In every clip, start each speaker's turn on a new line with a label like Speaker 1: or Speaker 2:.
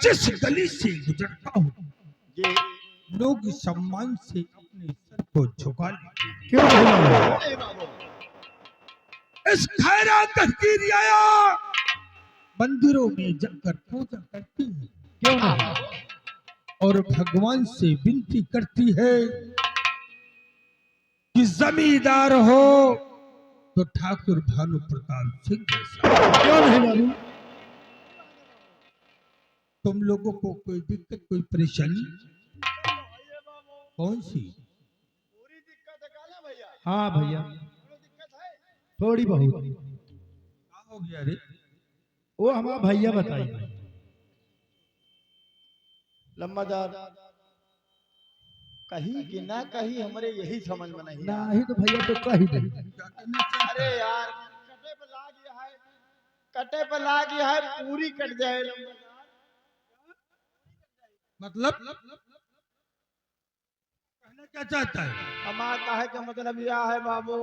Speaker 1: जिस गली से गुजरता हूँ
Speaker 2: जी
Speaker 1: लोग सम्मान से अपने सर को झुका लेते।
Speaker 3: क्यों नहीं बाबू?
Speaker 2: अरे बाबू
Speaker 1: इस खैरा कहती रियाया मंदिरों में जाकर पूजा करती है
Speaker 3: क्यों नहीं?
Speaker 1: और भगवान से विनती करती है कि जमींदार हो तो ठाकुर भानु प्रताप सिंह जैसा।
Speaker 3: क्यों नहीं बाबू?
Speaker 1: तुम लोगों को कोई दिक्कत कोई परेशानी कौन सी?
Speaker 2: पूरी दिक्कत है काला भैया।
Speaker 3: हाँ भैया,
Speaker 2: पूरी दिक्कत है।
Speaker 3: थोड़ी बहुत।
Speaker 1: क्या हो गया रे?
Speaker 3: वो हमारा भैया बताइए।
Speaker 2: लम्बादार कहीं कि ना कहीं हमारे यही समझ में नहीं
Speaker 3: ना
Speaker 2: आ
Speaker 3: ही तो भैया तो कह ही दे।
Speaker 1: क्या कहना चाहता
Speaker 2: अरे
Speaker 1: है?
Speaker 2: यार कटे पे ला गया है, कटे पे ला गया है, पूरी कट जाए
Speaker 1: मतलब कहना क्या चाहता है?
Speaker 2: हमारा कहे का मतलब यह है बाबू,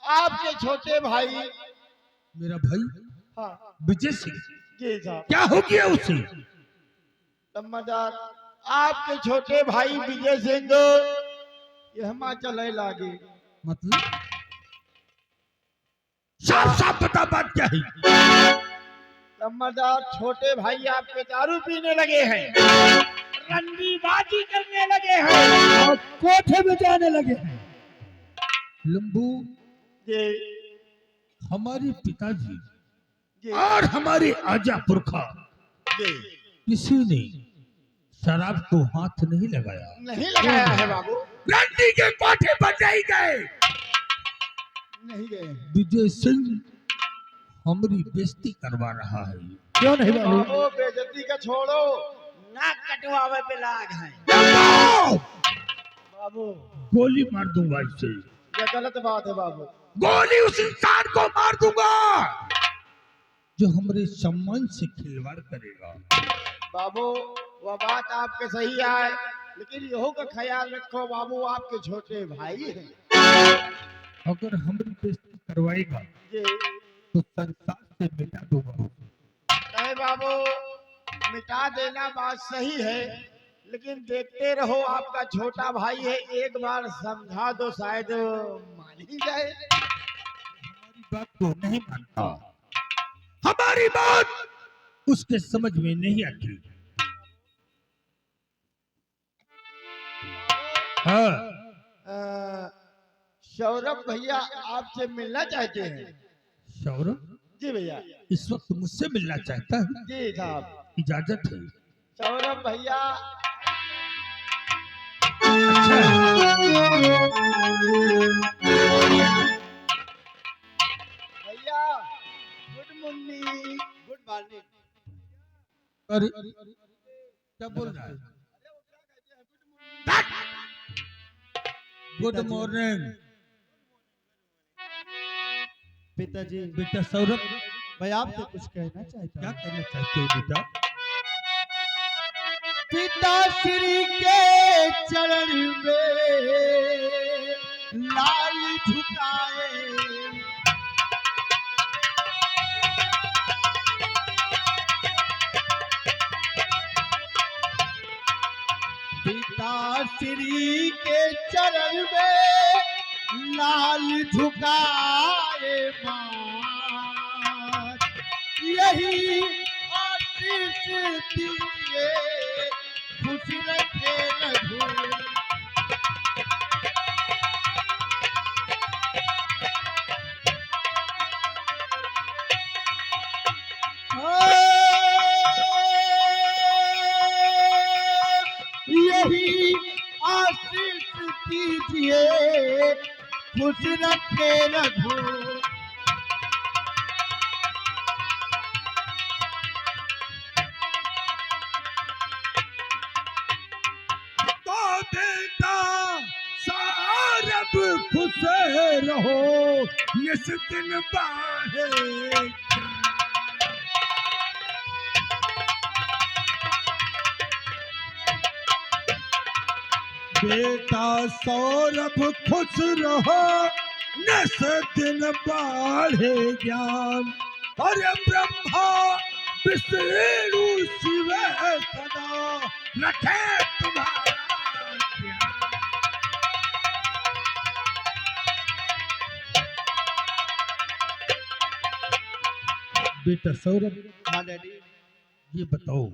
Speaker 2: आपके छोटे भाई
Speaker 1: मेरा भाई
Speaker 2: हाँ
Speaker 1: विजय सिंह
Speaker 2: जी साहब
Speaker 1: क्या हो गया उसे?
Speaker 2: लम्बादार आपके छोटे भाई विजय सिंह ये हिमाचल है लागे।
Speaker 1: मतलब साफ साफ बता बात क्या है?
Speaker 2: लम्बादार छोटे भाई आपके दारू पीने लगे हैं, रंडीबाजी करने लगे हैं।
Speaker 3: और कोठे में जाने लगे हैं।
Speaker 1: लंबू
Speaker 2: जी
Speaker 1: हमारे पिताजी
Speaker 2: जी
Speaker 1: और हमारे आजा पुरखा
Speaker 2: जी
Speaker 1: किसी ने शराब को हाथ नहीं लगाया।
Speaker 2: नहीं लगाया है बाबू,
Speaker 1: रंडी के कोठे पर नहीं गए।
Speaker 2: नहीं गए।
Speaker 1: विजय सिंह हमारी बेइज्जती करवा रहा है।
Speaker 3: क्यों नहीं बाबू?
Speaker 2: बाबू बेइज्जती का छोड़ो, नाक कटवावे पे लाग है
Speaker 1: लंबू!
Speaker 2: बाबू।
Speaker 1: गोली मार दूंगा इसे।
Speaker 2: ये गलत बात है बाबू।
Speaker 1: गोली उस इंसान को मार दूंगा जो हमारे सम्मान से खिलवाड़ करेगा।
Speaker 2: बाबू वह बात आपके सही है, लेकिन यहो का ख्याल रखो बाबू, आपके छोटे भाई हैं।
Speaker 1: अगर हमारी बेइज्जती करवाएगा
Speaker 2: जी
Speaker 1: तो संसार से मिटा दूंगा।
Speaker 2: नहीं बाबू, मिटा देना बात सही है, लेकिन देखते रहो, आपका छोटा भाई है, एक बार समझा दो शायद मान ही जाए।
Speaker 1: हमारी बात को नहीं मानता, हमारी बात उसके समझ में नहीं आती। हाँ
Speaker 2: सौरभ भैया आपसे मिलना चाहते हैं।
Speaker 1: सौरभ
Speaker 2: जी भैया।
Speaker 1: इस वक्त मुझसे मिलना चाहता है,
Speaker 2: जी साहब।
Speaker 1: इजाजत है।
Speaker 2: सौरभ भैया भैया गुड मॉर्निंग। Good morning.
Speaker 1: अरे क्या बोल रहा है? गुड मॉर्निंग
Speaker 3: पिताजी,
Speaker 1: बेटा सौरभ,
Speaker 3: मैं आपसे कुछ कहना चाहता
Speaker 1: क्या
Speaker 3: हूँ।
Speaker 1: कहना चाहते हो बेटा?
Speaker 3: पिताश्री के चरण में लाल झुकाए, पिताश्री के चरण में लाल झुकाए मात, यही आशीष दीजिए खुश रखे रघु। यही आशीष दीजिए खुश रखे रघु।
Speaker 1: तो बेटा सौरभ खुश रहो इस दिन बाहे। बेटा सौरभ खुश रहो नस दिन बाढ़े ज्ञान, और ब्रह्मा विष्णु शिव रखे तुम्हारा ध्यान। बेटा सौरभ,
Speaker 3: हाँ डैडी।
Speaker 1: ये बताओ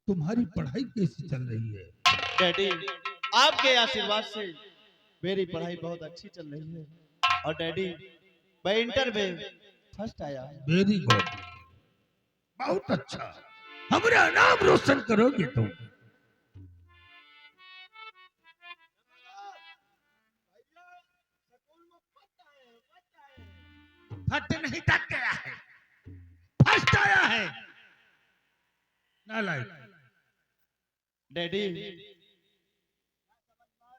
Speaker 1: तुम्हारी पढ़ाई कैसी चल रही है?
Speaker 3: डैडी आपके आशीर्वाद से मेरी पढ़ाई बहुत अच्छी चल रही है। और डैडी मैं इंटर में फर्स्ट आया हूँ।
Speaker 1: वेरी गुड, बहुत अच्छा। हमारा नाम रोशन करोगे तुम। फट नहीं तक गया है, फर्स्ट आया है। नालायक।
Speaker 3: डैडी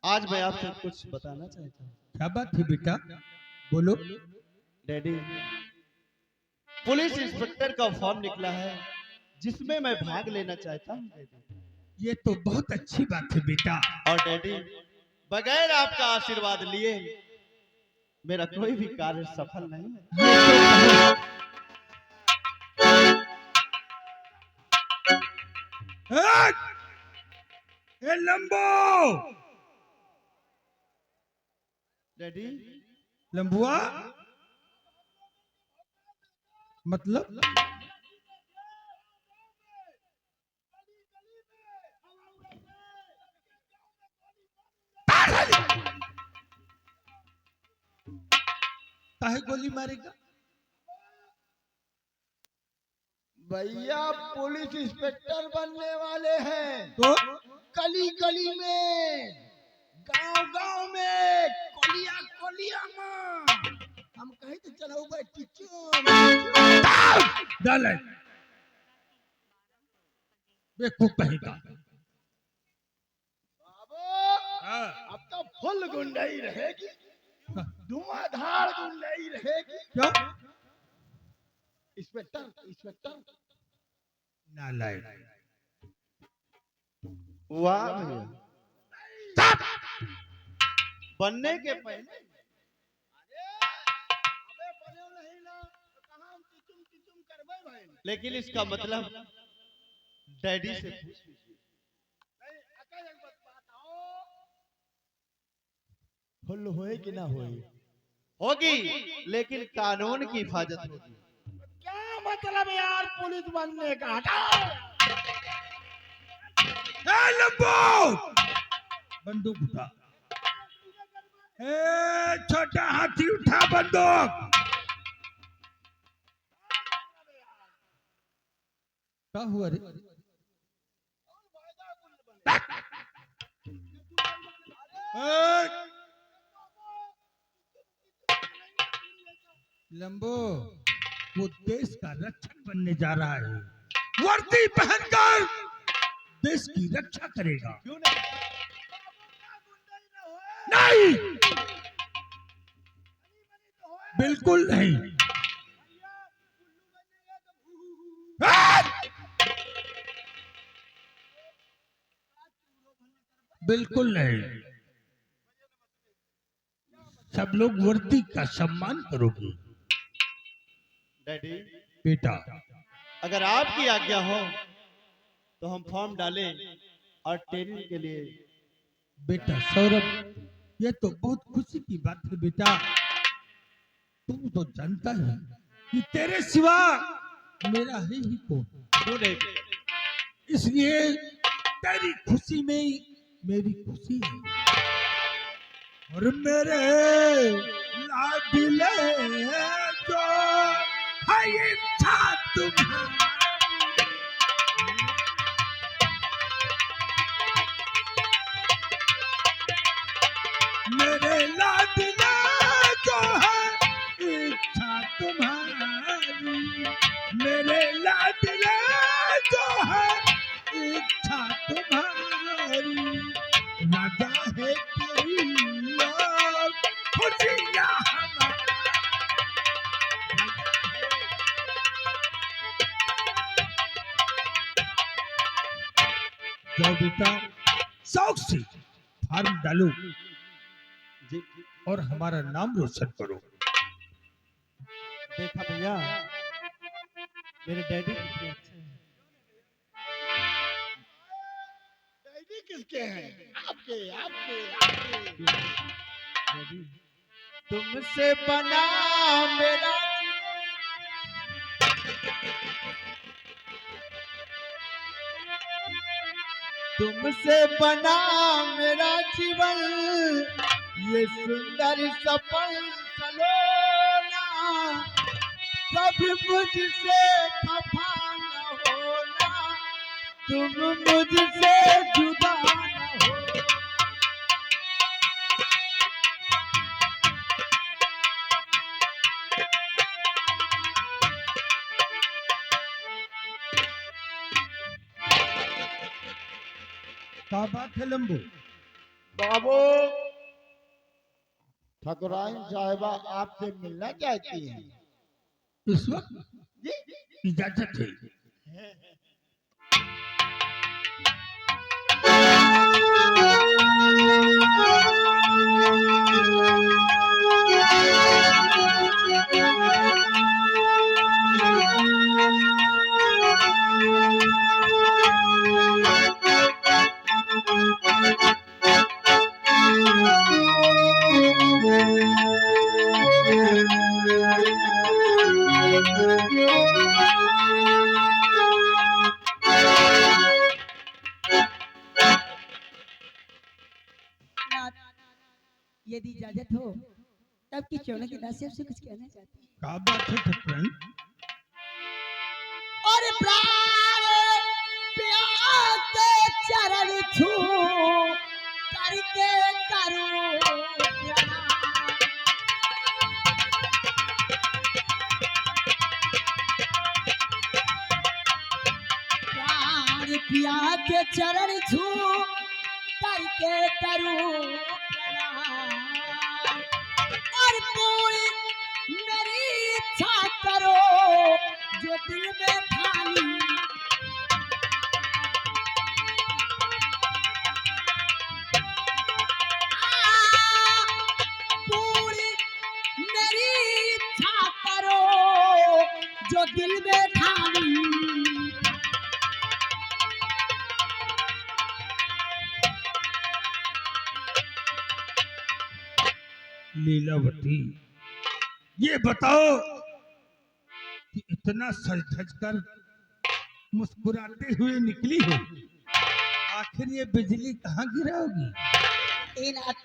Speaker 3: आज मैं आपसे कुछ बताना चाहता हूँ।
Speaker 1: क्या बात है बेटा, बोलो।
Speaker 3: डैडी पुलिस इंस्पेक्टर का फॉर्म निकला है जिसमें मैं भाग लेना चाहता हूँ डैडी।
Speaker 1: ये तो बहुत अच्छी बात है बेटा।
Speaker 3: और डैडी बगैर आपका आशीर्वाद लिए मेरा कोई भी कार्य सफल नहीं है।
Speaker 1: ए लंबो,
Speaker 3: डैडी
Speaker 1: लंबुआ मतलब काहे गोली मारेगा?
Speaker 2: भैया पुलिस इंस्पेक्टर बनने वाले हैं।
Speaker 1: तो
Speaker 2: गली गली में, गांव गांव में, कोलिया कोलिया में हम कहीं तो चलो बैठी
Speaker 1: डाले बेवकूफ कहेगा।
Speaker 2: बाबू अब तो फुल गुंडाई रहेगी, धुआंधार गुंडाई रहेगी।
Speaker 1: क्या?
Speaker 2: इंस्पेक्टर इंस्पेक्टर
Speaker 1: नालायक।
Speaker 3: वाह भैया बनने के पहले
Speaker 2: अबे बने नहीं ना तो कहां हम टिचुम करबे भाई।
Speaker 3: लेकिन इसका मतलब डैडी से पूछ लीजिए।
Speaker 2: नहीं अकेले एक बात बताओ, फुल होए कि ना होए?
Speaker 3: होगी लेकिन कानून की हिफाजत होगी।
Speaker 2: क्या मतलब यार पुलिस बनने का? हटाओ
Speaker 1: ए लंबो, बंदूक उठा। ए छोटा हाथी उठा बंदूक। क्या हुआ रे? लंबो वो देश का रक्षक बनने जा रहा है, वर्दी पहनकर देश की रक्षा करेगा।
Speaker 3: क्यों नहीं?
Speaker 1: नहीं, बिल्कुल नहीं। बिल्कुल नहीं, सब लोग वर्दी का सम्मान करोगे।
Speaker 3: डैडी
Speaker 1: बेटा
Speaker 3: अगर आपकी आज्ञा हो तो हम फॉर्म डालें और ट्रेनिंग के लिए।
Speaker 1: बेटा सौरभ, ये तो बहुत खुशी की बात है बेटा। तुम तो जानता है कि तेरे सिवा मेरा है ही कौन।
Speaker 3: क्यों नहीं?
Speaker 1: इसलिए तेरी खुशी में मेरी खुशी है। और मेरे लाडले जो है इच्छा तुम्हारी, मेरे लाडले जो है इच्छा तुम्हारी, मेरे लाडले जो है इच्छा तुम्हारी, राजा है तेरी और खुशियाँ हमारी। जाओ बेटा, शौक से फार्म डालो
Speaker 3: जी
Speaker 1: और हमारा नाम रोशन करो।
Speaker 3: देखा भैया मेरे डैडी कितने अच्छे हैं।
Speaker 2: किसके हैं? आपके आपके आपके।
Speaker 1: डैडी
Speaker 3: तुमसे बना मेरा तुमसे बना मेरा जीवन, ये सुंदर सफल सलोना, कभी मुझसे खफा न होना, तुम मुझसे जुदा न हो।
Speaker 1: क्या बात है लंबू?
Speaker 2: बाबू, ठकुराइन साहिबा आपसे मिलना चाहती हैं।
Speaker 1: इस वक्त इजाजत है।
Speaker 4: नाथ, यदि इजाजत हो तब की चौड़ों की दासी आपसे कुछ कहना चाहती हूँ।
Speaker 1: क्या बात है ठकुराइन?
Speaker 4: और प्राण प्यार के चरण छू करके करो प्रणाम। प्राण पिया के चरण छू करके करूं प्रणाम। और पूरी मेरी इच्छा करो जो दिल में ठानी। पूरी मेरी इच्छा करो जो दिल में ठानी।
Speaker 1: लीलावती, ये बताओ कि इतना सज धज कर मुस्कुराते हुए निकली हो, आखिर ये बिजली कहाँ गिराओगी?
Speaker 4: ए नाथ,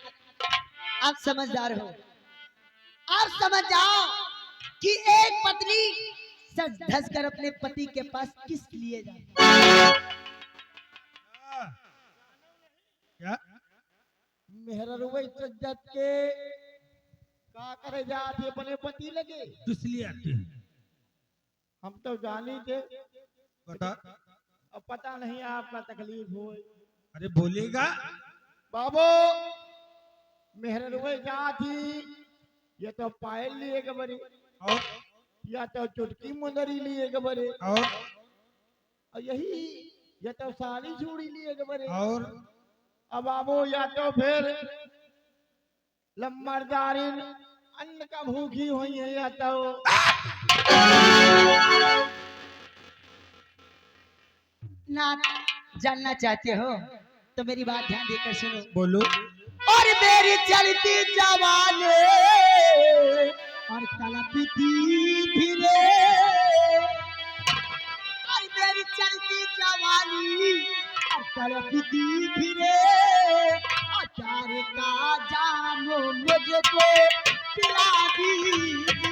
Speaker 4: आप समझदार हो, आप समझ जाओ कि एक पत्नी सज धज कर अपने पति के पास किस लिए जाए।
Speaker 1: क्या?
Speaker 2: मेहरा रुई सज्जत के का करे जाते अपने पति लगे।
Speaker 1: किस लिए आते हैं?
Speaker 2: हम तो जानी थे,
Speaker 1: बता।
Speaker 2: अब पता नहीं आपका तकलीफ हो।
Speaker 1: अरे बोलेगा।
Speaker 2: बाबू, मेहरा रुई जा थी, ये तो पायल लिए गबरे,
Speaker 1: और
Speaker 2: या तो चुटकी मुंदरी लिए गबरे,
Speaker 1: और
Speaker 2: यही ये तो साड़ी चूड़ी लिए गबरे।
Speaker 1: और
Speaker 2: अब बाबू या तो फिर लम्बरदारिन अन्न का भूखी हुई है, या तो
Speaker 4: नाथ, जानना चाहते हो तो मेरी बात ध्यान देकर सुनो।
Speaker 1: बोलो।
Speaker 4: और मेरी चलती जवानी और तड़पती फिरे। और मेरी चलती जवानी और तड़पती फिरे। अचार का जाम मुझको पिला दीजिए।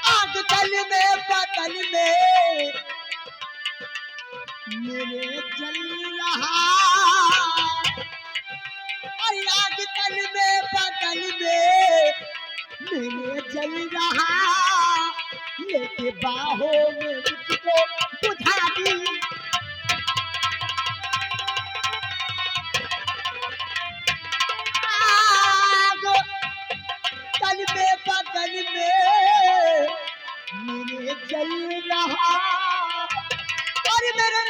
Speaker 4: आग तल में बदल में मेरे जल रहा। और आग तल में बदल में मेरे जल रहा। लेके बाहों में मुझको बुझा दी। आग तल में बदल में मेरे जल रहा। और मेरे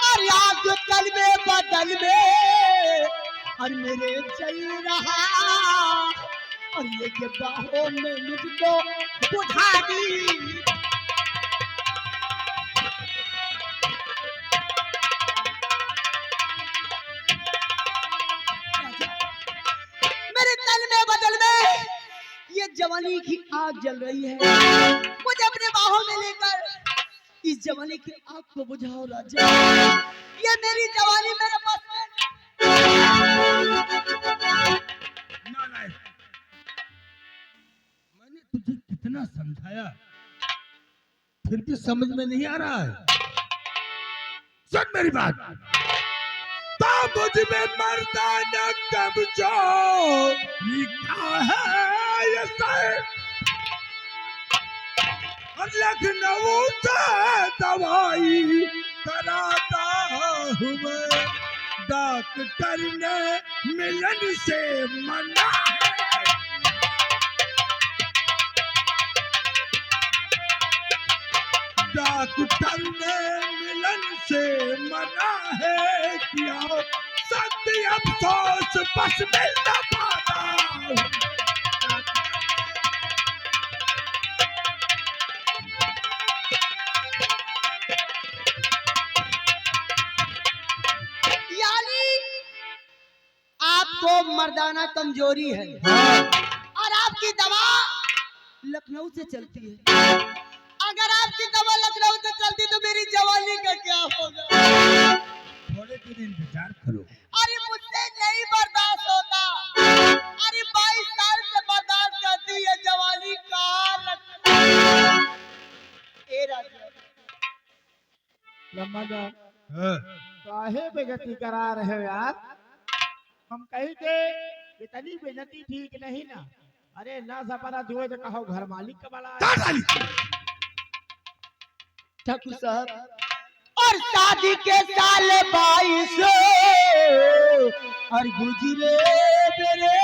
Speaker 4: और आग तल में बदल में और मेरे चल रहा और ये बाहों में मुझको उठा दी। मेरे तन में बदल में ये जवानी की आग जल रही है, मुझे अपने बाहों में लेकर इस जवानी की आग को बुझाओ राजा। ये मेरी जवानी मेरे पास
Speaker 1: नालायक, मैंने तुझे कितना समझाया फिर भी समझ में नहीं आ रहा है। सुन मेरी बात, तो मुझ में मर्दाना कमजोरी का है ये सर, और लखनऊ से दवाई कराता हूँ मैं, डॉक्टर ने मिलन से मना है। डॉक्टर ने मिलन से मना है किया, सत्य अफसोस बस मिल न पाता।
Speaker 4: यानी आपको मर्दाना कमजोरी है और आपकी दवा लखनऊ से चलती है। अगर आपकी दवा लखनऊ से चलती तो मेरी जवानी का क्या होगा?
Speaker 1: थोड़े दिन इंतजार करो।
Speaker 4: अरे मुझसे नहीं बर्दाश्त होता। अरे 22 साल से बर्दाश्त करती है जवानी का। ए राजा
Speaker 2: लम्बा
Speaker 1: हाँ,
Speaker 2: काहे बेइज्जती करा रहे हो यार? हम कहीं के इतनी बेइज्जती ठीक नहीं ना। अरे ना सपना दुए तो कहो घर मालिक का बड़ा
Speaker 4: ठाकुर साहब और शादी के साल 22 और गुजरे मेरे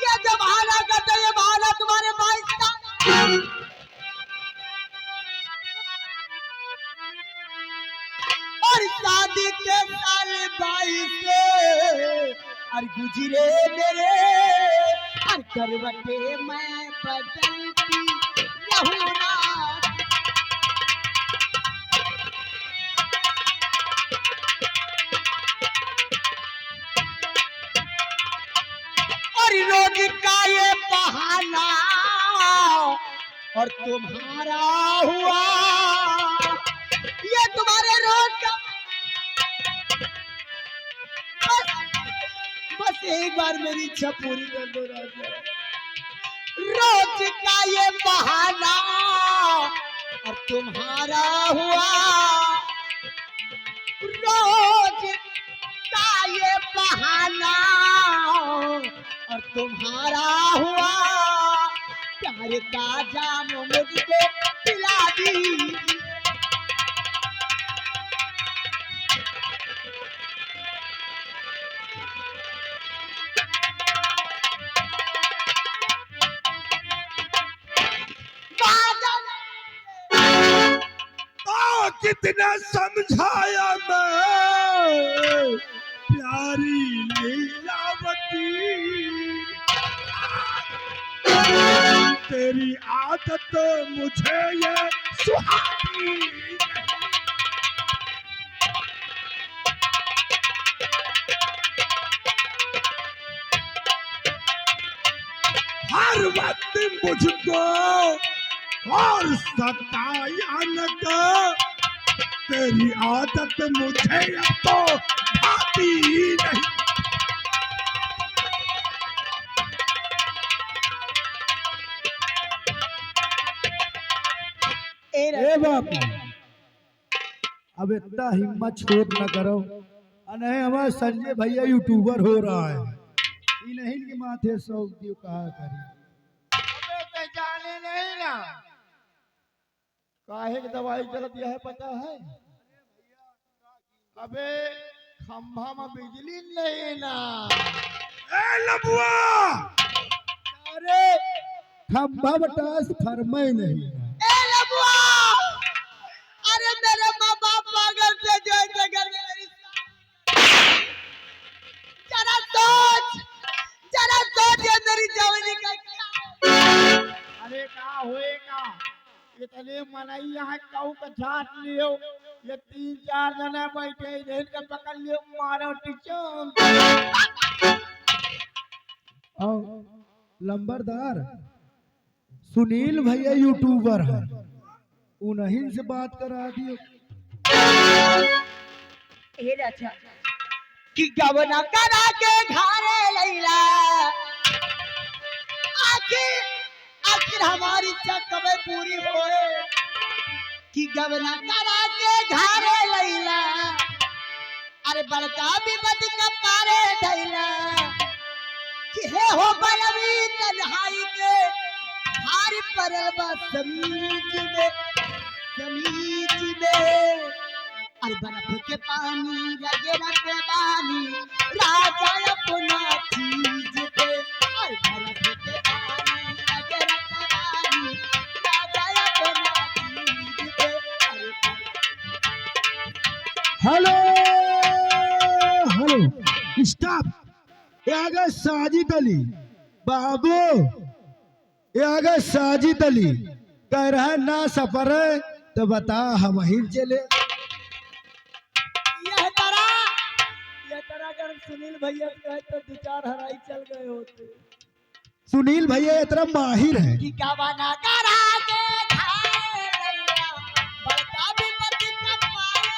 Speaker 4: ये जमाना का तो ये बहाना तुम्हारे 22 साल और शादी के साल 22 और गुजरे मेरे और करवटे मैं बदलती रहूं ना। और रोज का ये बहाना और तुम्हारा हुआ ये तुम्हारे रोज का बस एक बार मेरी इच्छा पूरी कर दो राजा। रोज का ये बहाना और तुम्हारा हुआ रोज का ये बहाना और तुम्हारा हुआ प्यार का जाम मुझको पिला दी।
Speaker 1: कितना समझाया मैं प्यारी लीलावती, तेरी आदत मुझे ये सुहाती नहीं। हर वक्त मुझको और सताया न कर, तेरी आदत मुझे अब तो भाती नहीं।
Speaker 5: ए बापू, अब इतना हिम्मत छोड़ न करो। नहीं हमारा संजय भैया यूट्यूबर हो रहा है, इन्हीं के माथे शौक दियो कहा करी।
Speaker 2: अबे ते जाने नहीं ना काहे की दवाई चलत है पता है? अबे खंभा में बिजली नहीं ना।
Speaker 1: ए लबुआ,
Speaker 5: अरे खंभा बटास फरमाई नहीं।
Speaker 4: ए लबुआ, अरे मेरे माँ बाप पागल थे जो इस घर में मेरी
Speaker 2: का होएगा। इतने मनई यहाँ काऊ का झाट लियो, ये 3-4 जना बैठे इधर का पकड़ लियो, मारो टीचर।
Speaker 5: और लंबरदार सुनील भैया यूट्यूबर है, उन्हीं से बात करा दियो।
Speaker 4: ए राजा कि गवना करा के घरे लैला, आखिर आखिर हमारी इच्छा कब पूरी होए कि गवना करा के घरे लैला। अरे बड़का विपद का पारे धैला कि हे हो बलवी तन्हाई के भारी परल बा समीज में, समीज में। अरे बर्फ के पानी लगे रखे बानी राजा अपना चीज पे। अरे बर्फ के पानी लगे रखे बानी राजा अपना चीज पे।
Speaker 5: Hello hello stop. ये आ गए साजिद अली बाबू, ये आ गए साजिद अली। कह रहा है ना सफर है तो बता हम ही चले।
Speaker 4: यह तरह अगर सुनील भैया कहे तो 2-4 हराई चल गए होते।
Speaker 5: सुनील भैया इतना माहिर है
Speaker 4: कि गवना करा के घरे लैला, बड़का विपद का पारे।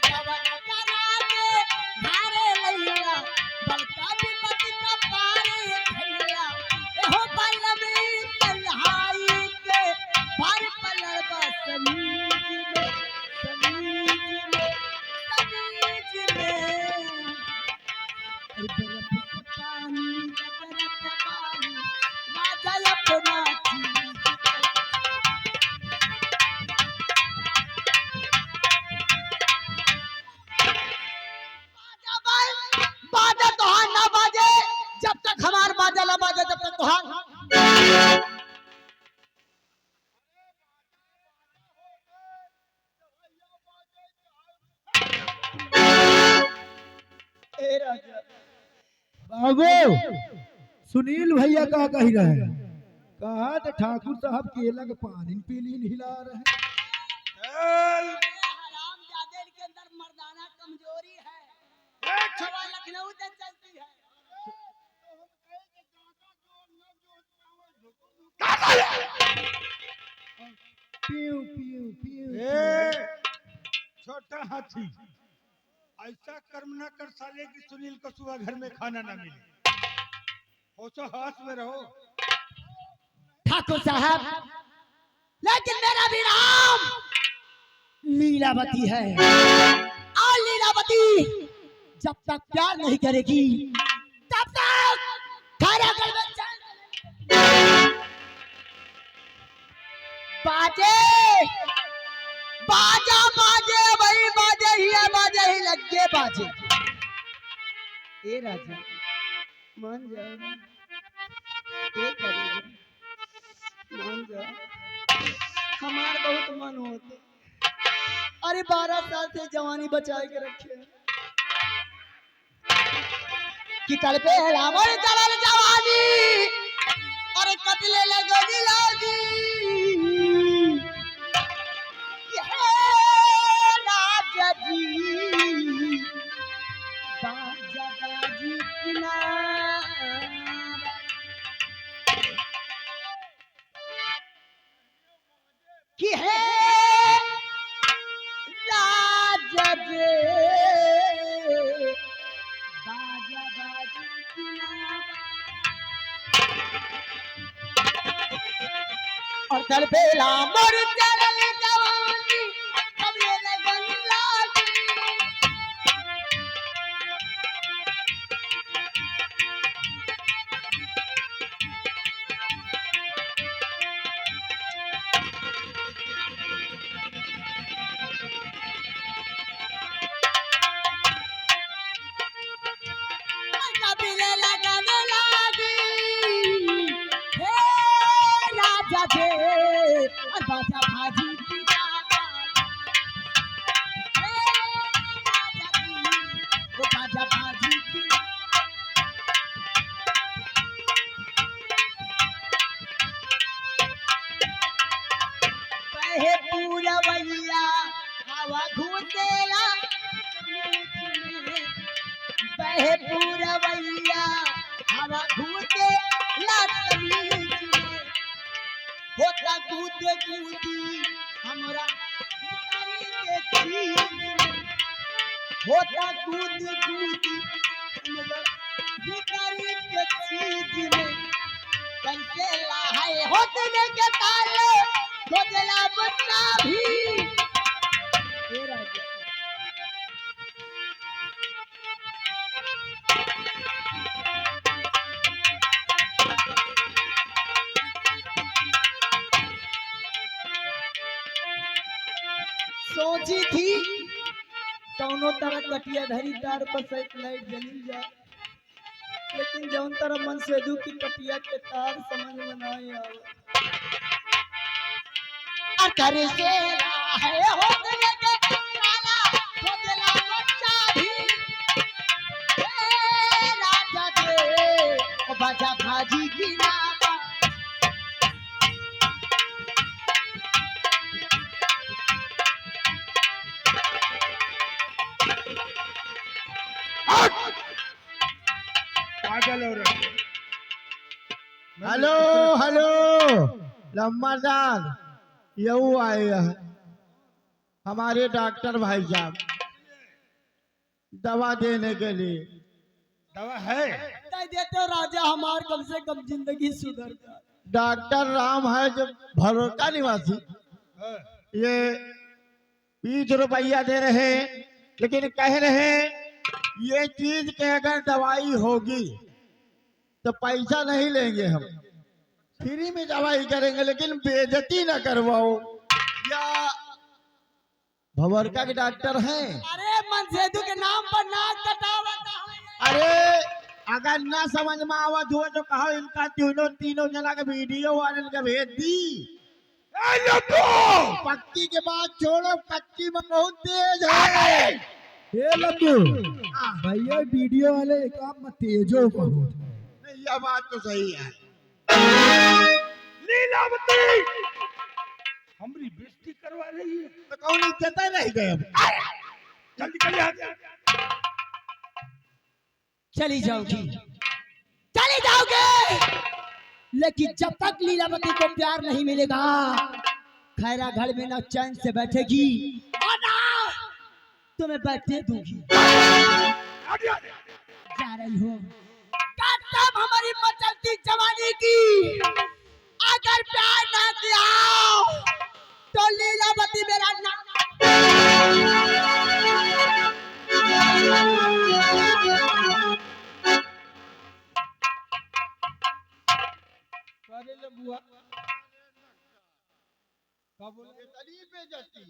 Speaker 4: गवना करा के घरे लैला, बड़का विपद का पारे धैला। एहो बलवी तन्हाई के भार पलड़ बा समीज में, समीज में, समीज में। अरे बर्फ के पानी लगे रखे बानी राजा अपना चीज पे। बाजा भाई, बाजा तोहार ना बाजे जब तक हमार बाजा ना बाजे, तब तक तोहार। ए राजा
Speaker 5: बाबू सुनील भैया का कह रहे हैं, कहा तो ठाकुर साहब केला के पानी पीली हिला रहे हैं।
Speaker 4: हरामजादे के अंदर मर्दाना कमजोरी है, हवा लखनऊ से चलती है।
Speaker 5: पीऊ पीऊ पीऊ।
Speaker 1: ए, छोटा हाथी, ऐसा कर्म न कर साले कि सुनील को सुबह घर में खाना ना मिले। होशो हाथ में रहो।
Speaker 4: ठाकुर साहब, लेकिन मेरा भी नाम लीलावती है, और लीलावती जब तक प्यार नहीं करेगी तब तक खाना घर में बाजे बाजा बाजे वही बाजे ही है, बाजे ही लगे बाजे। ए राजा मान जाओ, ए करेगा मान जाओ, हमार बहुत मन होते। अरे 12 साल से जवानी बचाए के रखे कि कल पे हलामर चलल जवानी, अरे कतले लगनी लागी। राजा जी बाजा बाजी किनारा, कि है राजा जे बाजा बाजी किनारा। और कल बेला मर चलल जवानी, कबले लगन लागी। कबले लगन लागी, हे राजा जे और बाजा भाजी की दादा। हे राजा जी, वो बाजा बहे पूरवैया हवा घूटेला बहे पूरवैया हवा घूटेला समीज में होता कूद कूदी हमरा भिखारी के चीज में होता कूद कूदी हमरा भिखारी के चीज में कैसे लाए होतने के ताले खोजला बच्चा भी हे राजा सोची थी दोनों तरह कटिया धरी तार पर सहित लाइट जली जाए लेकिन जौन तरह मन से दू की कटिया के तार समझ में ना करे से है हो गले के काला खोजला बच्चा भी ए राजा दे ओ बाजा भाजी की ना
Speaker 1: पागल औरत।
Speaker 2: हेलो हेलो लम्बादार यू आए हैं हमारे डॉक्टर भाई साहब दवा देने के लिए।
Speaker 1: दवा है
Speaker 4: देते राजा हमार कम से कम जिंदगी सुधर जाए।
Speaker 2: डॉक्टर राम है जो भरोका निवासी
Speaker 1: हाँ।
Speaker 2: ये 20 रुपया दे रहे हैं लेकिन कह रहे हैं ये चीज के अगर दवाई होगी तो पैसा नहीं लेंगे हम फ्री में दवाई करेंगे लेकिन बेइज्जती ना करवाओ। या भवरका के डॉक्टर हैं।
Speaker 4: अरे मनसेदू के नाम पर नाक कटावता है।
Speaker 2: अरे अगर ना समझ में आवत हुआ तो कहो इनका तीनों जना का वीडियो वाले का भेज दी। पक्की के बाद छोड़ो कच्ची में बहुत तेज है।
Speaker 5: हे लड्डू भैया वीडियो वाले काम में तेजो बहुत है।
Speaker 2: नहीं यह बात तो सही है।
Speaker 1: लीलावती हमारी बेइज्जती करवा रही है
Speaker 2: तो कौन इज्जत नहीं गए अब।
Speaker 1: जल्दी कर यहाँ से।
Speaker 4: चली जाओगी चली जाओगे लेकिन जब तक लीलावती को प्यार नहीं मिलेगा खैरा घर में ना चैन से बैठेगी और ना तुम्हें बैठने दूंगी। जा रही हूँ कसम हमारी मचलती जवानी की अगर प्यार ना किया तो लीलावती मेरा
Speaker 1: अरे लंबुआ क्या बोले
Speaker 2: पे जाती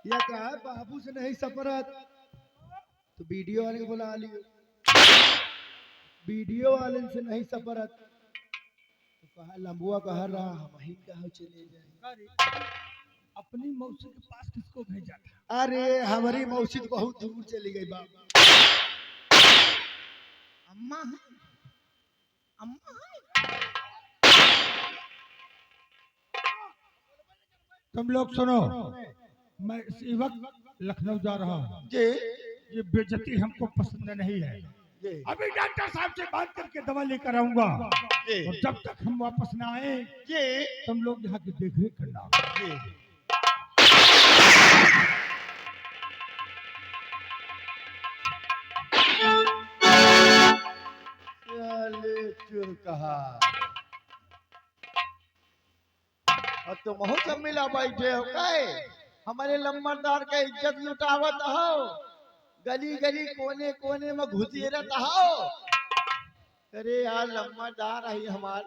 Speaker 5: या क्या है बाबू से नहीं सफरत तो वीडियो वाले को बुला लियो। वीडियो वाले से नहीं सफरत तो कहा लंबुआ कह रहा हम ही कहा चले जाए।
Speaker 1: अपनी मौसी के पास किसको भेजा था?
Speaker 5: अरे हमारी मौसी तो बहुत दूर चली गई बाबा।
Speaker 2: अम्मा है अम्मा है।
Speaker 1: तुम लोग सुनो मैं इसी वक्त लखनऊ जा रहा हूँ। ये बेइज्जती हमको पसंद नहीं है। अभी डॉक्टर साहब से बात करके दवा लेकर आऊंगा और जब तक हम वापस ना आए तुम लोग यहाँ की देखरेख करना।
Speaker 2: चुर कहा और तुम हो सब मिला बैठे हो काय हमारे लंबरदार का इज्जत लुटावत हो गली गली कोने कोने में घुसेरत हो। अरे यार लंबरदार है हमार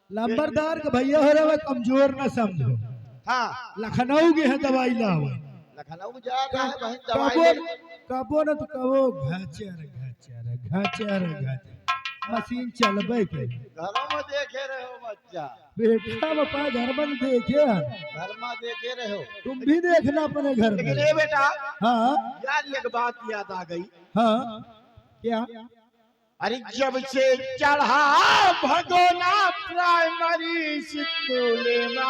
Speaker 5: लंबरदार के भैया हो रहे कमजोर न समझो।
Speaker 2: हाँ
Speaker 5: लखनऊ के है दवाई ला हुआ
Speaker 2: लखनऊ जा रहा है बहन दवाई
Speaker 5: कबो
Speaker 2: ले।
Speaker 5: कबो न तो कबो घचर मशीन चलबे के
Speaker 2: घरों में देखे रहे हो बच्चा,
Speaker 5: बेटा बापा घर में देखे हैं।
Speaker 2: घर में देखे रहे हो।
Speaker 5: तुम भी देखना अपने घर
Speaker 2: लेकिन
Speaker 5: में।
Speaker 2: ये बेटा
Speaker 5: हाँ
Speaker 2: यार एक बात याद आ गई।
Speaker 5: हाँ क्या
Speaker 2: अरे जब से चढ़ा भगोना प्राइमरी स्कूल में,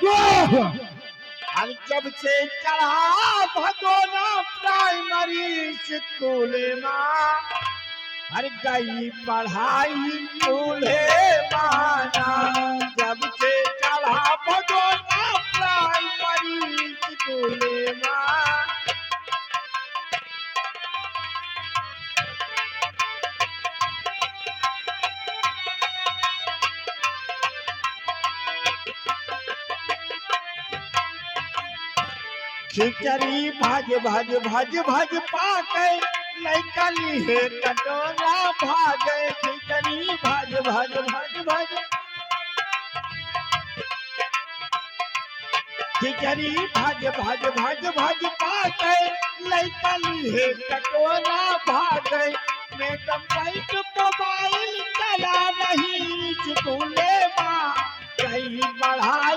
Speaker 5: वाह!
Speaker 2: अरे जब से चढ़ा भगोना प्राइमरी स्कूल में, अरे गई पढ़ाई चूल्हे माना। जब से चढ़ा भगोना प्राइमरी स्कूल में, खिचड़ी भाज पाके लैकली है कटोरा भागे। खिचड़ी भाज खिचड़ी भाज पाके लैकली है कटोरा भागे। मैडम बैठ मोबाइल चला रही स्कूले माँ, कहीं पढ़ाई